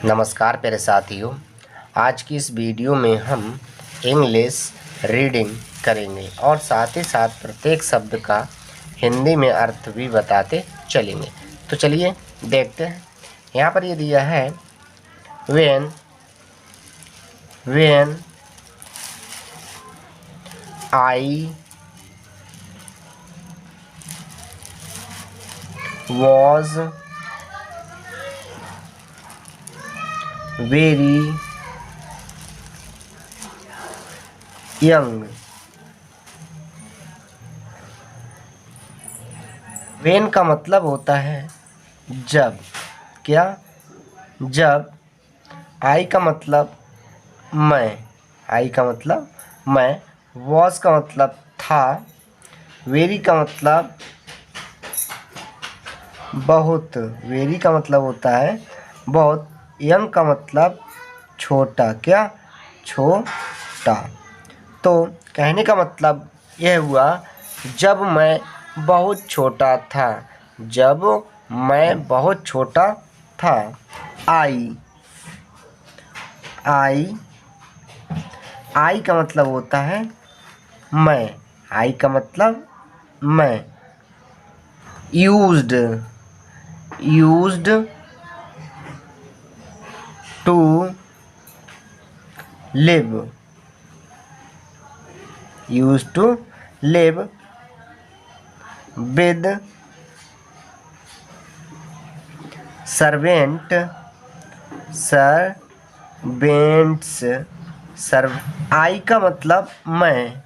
नमस्कार प्यारे साथियों। आज की इस वीडियो में हम इंग्लिश रीडिंग करेंगे और साथ ही साथ प्रत्येक शब्द का हिंदी में अर्थ भी बताते चलेंगे। तो चलिए देखते हैं। यहाँ पर ये दिया है when I was very young। when का मतलब होता है जब। क्या? जब। I का मतलब मैं। I का मतलब मैं। was का मतलब था। very का मतलब बहुत। वेरी का मतलब होता है बहुत। यंग का मतलब छोटा। क्या? छोटा। तो कहने का मतलब यह हुआ जब मैं बहुत छोटा था। जब मैं बहुत छोटा था। आई का मतलब होता है मैं। आई का मतलब मैं। Used to live. Used to live with servants. I का मतलब मैं।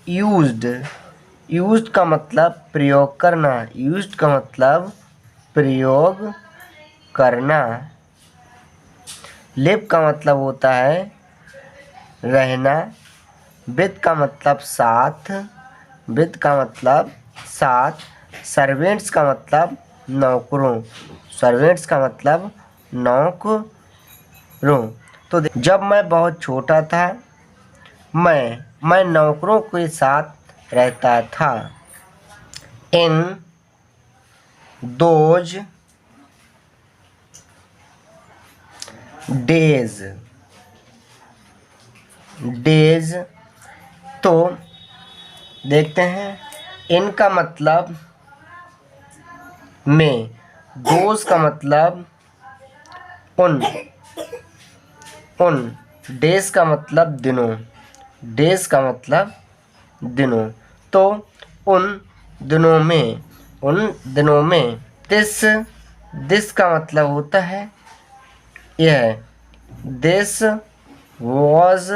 यूज्ड का मतलब प्रयोग करना। यूज्ड का मतलब प्रयोग करना। लिव का मतलब होता है रहना। विद का मतलब साथ। विद का मतलब साथ। सर्वेंट्स का मतलब नौकरों। सर्वेंट्स का मतलब नौकरों। तो जब मैं बहुत छोटा था मैं नौकरों के साथ रहता था। In those days. तो देखते हैं इनका मतलब में। दोज का मतलब उन। डेज का मतलब दिनों। डेज का मतलब दिनों। तो उन दिनों में दिस का मतलब होता है यह। दिस वॉज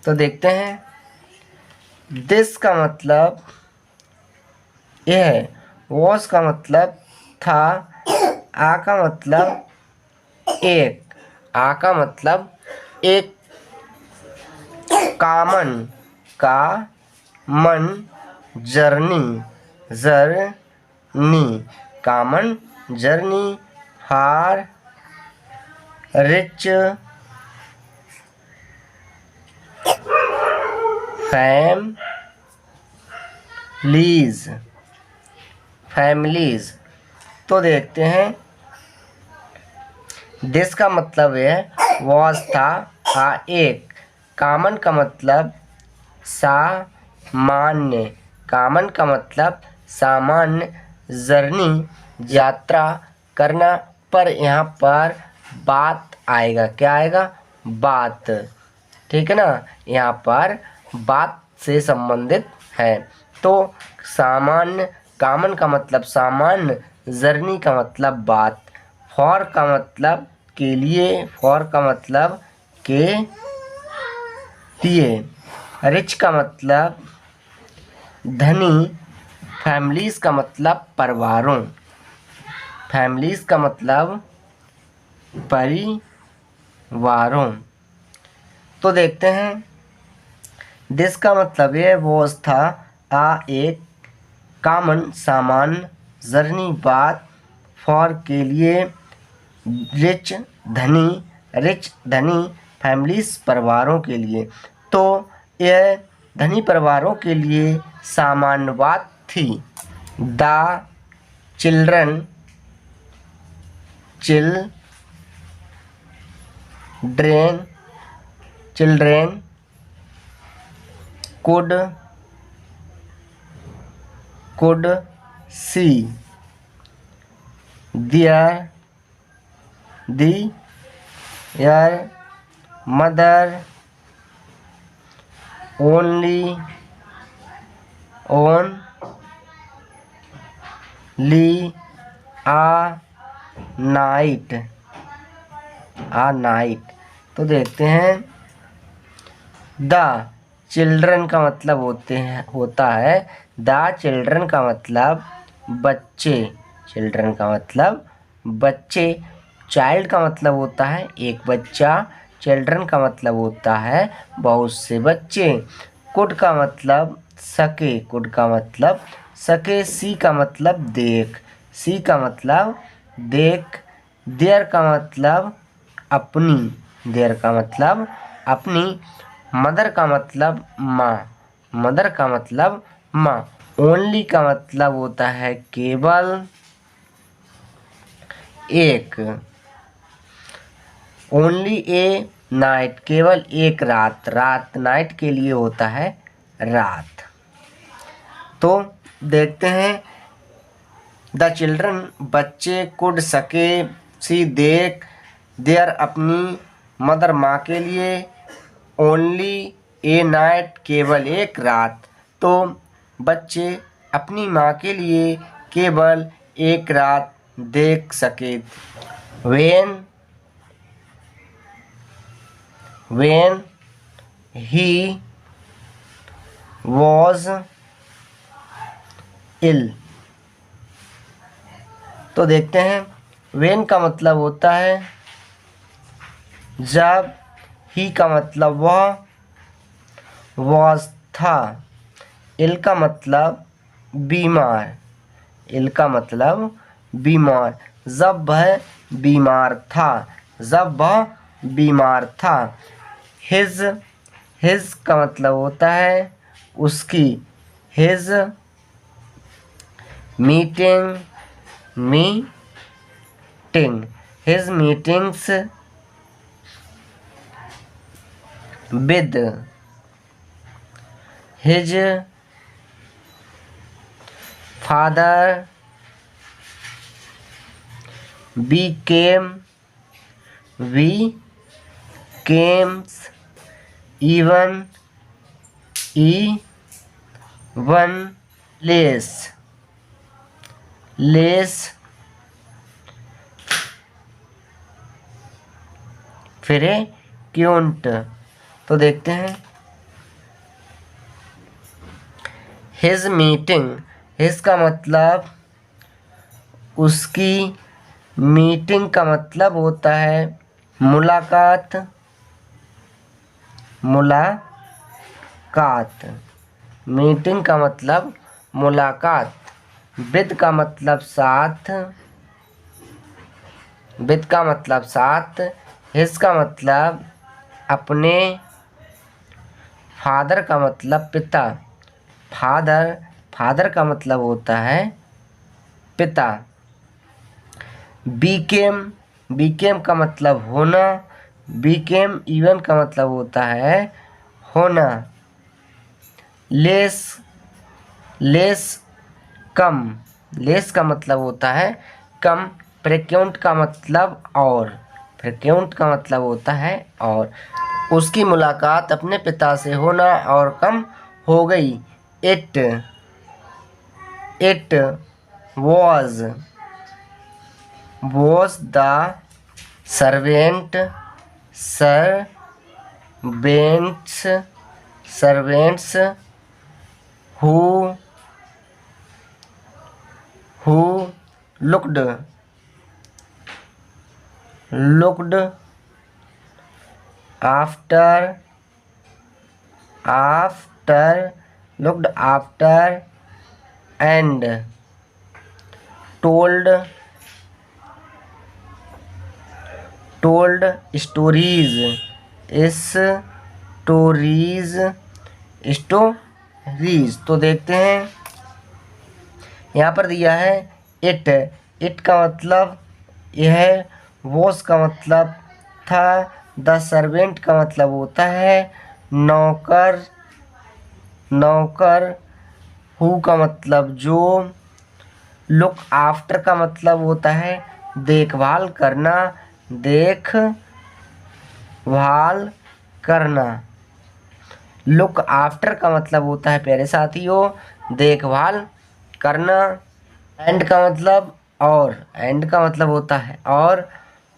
तो देखते हैं दिस का मतलब यह है। वॉज का मतलब था। आ का मतलब एक। आ का मतलब एक। कामन जर्नी फॉर रिच फैमिलीज। तो देखते हैं दिस का मतलब है वॉज था। एक। कामन का मतलब सामान्य। कामन का मतलब सामान्य। जर्नी यात्रा करना। पर यहाँ पर बात आएगा। क्या आएगा? बात। ठीक है ना। यहाँ पर बात से संबंधित है। तो सामान्य। कामन का मतलब सामान्य। जर्नी का मतलब बात। फॉर का मतलब के लिए। फॉर का मतलब के लिए। रिच का मतलब धनी। फैमिलीज का मतलब परिवारों। फैमिलीज का मतलब परिवारों। तो देखते हैं दिस का मतलब ये वॉज था। एक। कामन सामान्य। जर्नी बात। फॉर के लिए। रिच धनी। फैमिलीज परिवारों के लिए। तो यह धनी परिवारों के लिए सामान्य बात थी। The children children could see their mother only a night। तो देखते हैं द चिल्ड्रन का मतलब होता है द चिल्ड्रन का मतलब बच्चे, चिल्ड्रन का मतलब बच्चे, चाइल्ड का मतलब होता है एक बच्चा, चिल्ड्रन का मतलब होता है बहुत से बच्चे, कुड का मतलब सके, कुड का मतलब सके, सी का मतलब देख, सी का मतलब देख, देयर का मतलब अपनी, देयर का मतलब अपनी, मदर का मतलब माँ, मदर का मतलब माँ, ओनली का मतलब होता है केवल एक, ओनली ए नाइट केवल एक रात, रात नाइट के लिए होता है रात। तो देखते हैं द चिल्ड्रन बच्चे, कुड सके, सी देख, देयर अपनी, मदर माँ के लिए, ओनली ए नाइट केवल एक रात। तो बच्चे अपनी माँ के लिए केवल एक रात देख सके। when he was ill। तो देखते हैं when का मतलब होता है जब, ही का मतलब वह, was था, ill का मतलब बीमार, इल का मतलब बीमार, जब वह बीमार था, जब वह बीमार था। हिज का मतलब होता है उसकी, his meeting his meetings with his father became even less frequent। तो देखते हैं his meeting, his का मतलब उसकी, मीटिंग का मतलब होता है मुलाकात, मीटिंग का मतलब मुलाकात, विद का मतलब साथ, विद का मतलब साथ, हिज का मतलब अपने, फादर का मतलब पिता, फादर का मतलब होता है पिता, बीकेम का मतलब होना, बीकेम इवन का मतलब होता है होना, लेस कम, लेस का मतलब होता है कम, फ्रीक्वेंट का मतलब और, फ्रीक्वेंट का मतलब होता है और, उसकी मुलाकात अपने पिता से होना और कम हो गई। It was the servants who looked after and told stories। तो देखते हैं यहाँ पर दिया है इट का मतलब यह वॉस का मतलब था। द सर्वेंट का मतलब होता है नौकर, नौकर। हु का मतलब जो। लुक आफ्टर का मतलब होता है देखभाल करना, देखभाल करना। लुक आफ्टर का मतलब होता है प्यारे साथियों देखभाल करना। एंड का मतलब और, एंड का मतलब होता है और।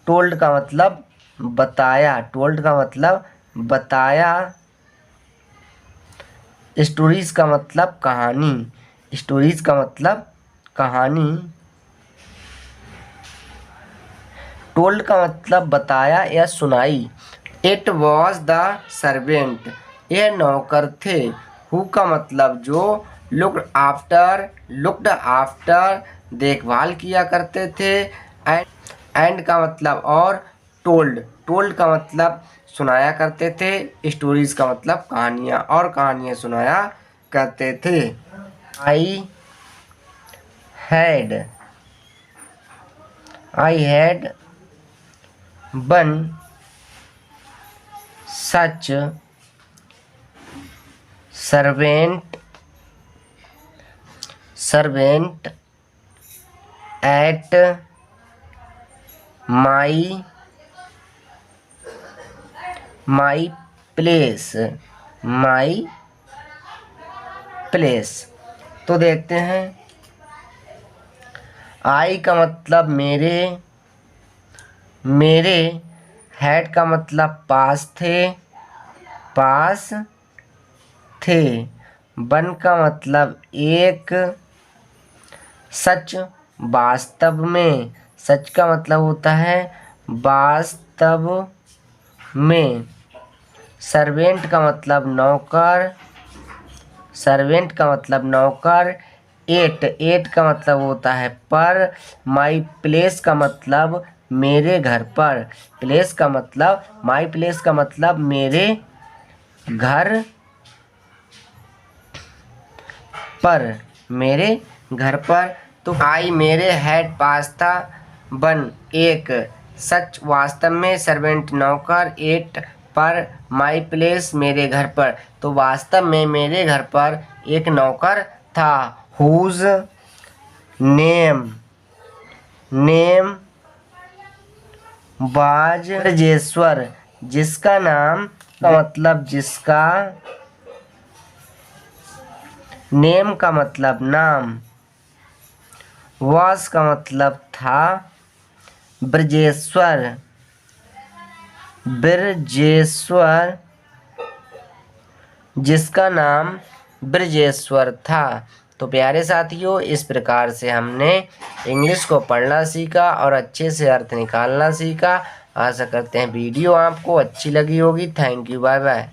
टोल्ड का मतलब बताया, टोल्ड का मतलब बताया। स्टोरीज का मतलब कहानी, स्टोरीज का मतलब कहानी। टोल्ड का मतलब बताया या सुनाई। इट वॉज द सर्वेंट, यह नौकर थे। हु का मतलब जो। लुक्ड आफ्टर देखभाल किया करते थे। एंड का मतलब और। टोल्ड का मतलब सुनाया करते थे। स्टोरीज का मतलब कहानियाँ और कहानियाँ सुनाया करते थे। I had one such servant at my place। तो देखते हैं। आई का मतलब मेरे, मेरे। हैड का मतलब पास थे। वन का मतलब एक। सच वास्तव में, सच का मतलब होता है वास्तव में। सर्वेंट का मतलब नौकर, सर्वेंट का मतलब नौकर। एट का मतलब होता है पर। माई प्लेस का मतलब मेरे घर पर। प्लेस का मतलब, माई प्लेस का मतलब मेरे घर पर, मेरे घर पर। तो आई मेरे हैड पास्ता बन एक। सच वास्तव में, सर्वेंट नौकर, एट पर, माई प्लेस मेरे घर पर। तो वास्तव में मेरे घर पर एक नौकर था। हुज नेम बाज ब्रजेश्वर, जिसका नाम का मतलब जिसका। नेम का मतलब नाम। वास का मतलब था। ब्रजेश्वर, ब्रजेश्वर, जिसका नाम ब्रजेश्वर था। तो प्यारे साथियों इस प्रकार से हमने इंग्लिश को पढ़ना सीखा और अच्छे से अर्थ निकालना सीखा। आशा करते हैं वीडियो आपको अच्छी लगी होगी। Thank you, bye bye.